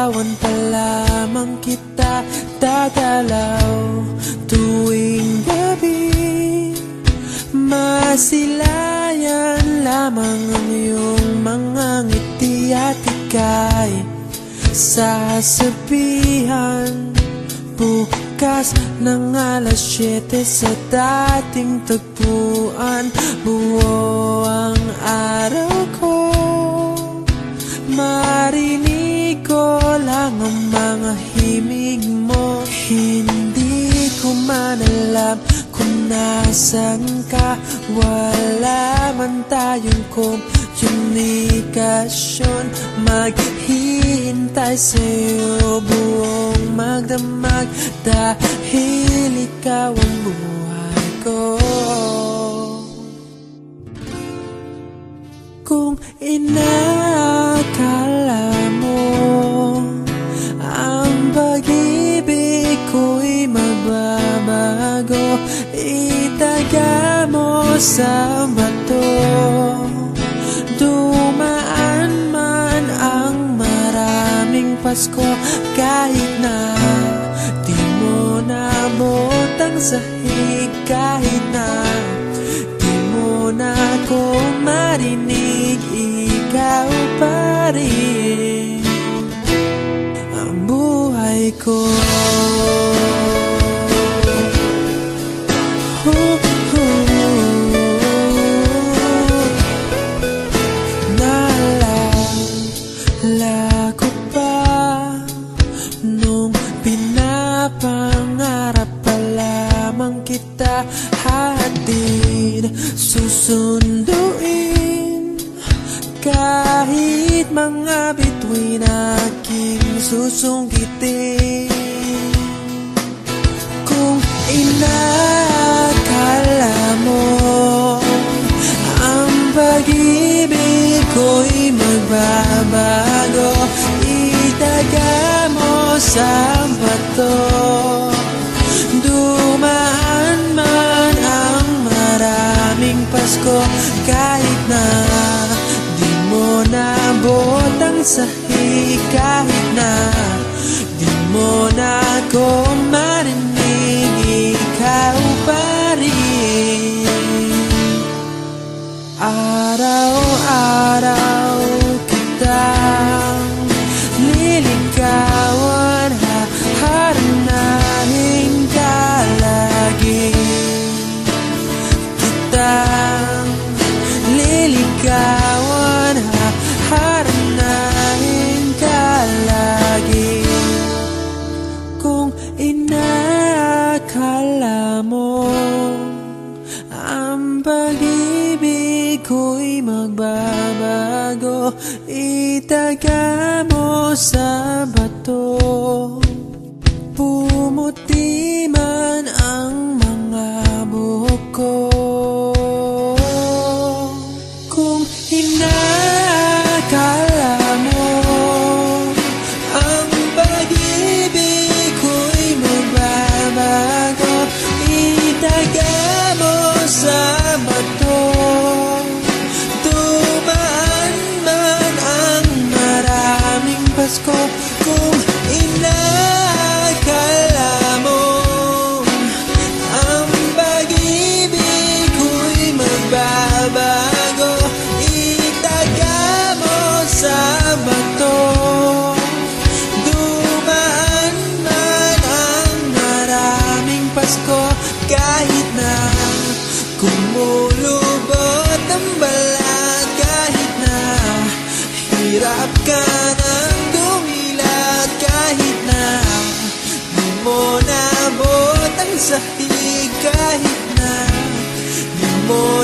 Nililigawan pa lamang kita dadalaw tuwing gabi. Masilayan lamang ang iyong mga ngiti at ika'y sasabihan bukas ng alas 7 sa dating tagpuan. Buo ang araw ko, marinig ko lang ang mga himig mo. Hindi ko man alam kung nasan ka, wala man tayong komunikasyon. Maghihintay sa'yo buong magdamag dahil ikaw ang buhay ko. Kung inakala mo ang pag-ibig ko'y magbabago, itaga mo sa bato. Dumaan man ang maraming Pasko, kahit na di mo nabot ang sahig, kahit na di mo na ako marinig, ikaw pa rin ang buhay ko. Naalala ko pa nung pinapangarap pa lamang kita, hatid susunduin kahit mga bituin aking susungkitin. Kung inakala mo ang pag-ibig ko'y magbabago, itaga mo sa bato. Dumaan man ang maraming Pasko, kahit na di mo nabot ang sahig, kahit na di mo na ako marinig, ikaw pa rin. Araw-araw kitang liligawan, haharanahin ka lagi. Kitang liligawan, haharanahin ka lagi. Kung inakala mo ang pag-ibig ko'y magbabago, itaga mo sa bato. Pumuti man ang mga buhok ko. Kung inakala mo ang pag-ibig ko'y magbabago, itaga mo sa bato. Dumaan man ang maraming Pasko, kung inakala mo ang pag-ibig ko'y magbabago, itaga mo sa bato. Dumaan man ang maraming Pasko, kahit na kumulubot ang balat, kahit na hirap ka ng dumilat, kahit na di mo nabot ang sahig, kahit na di mo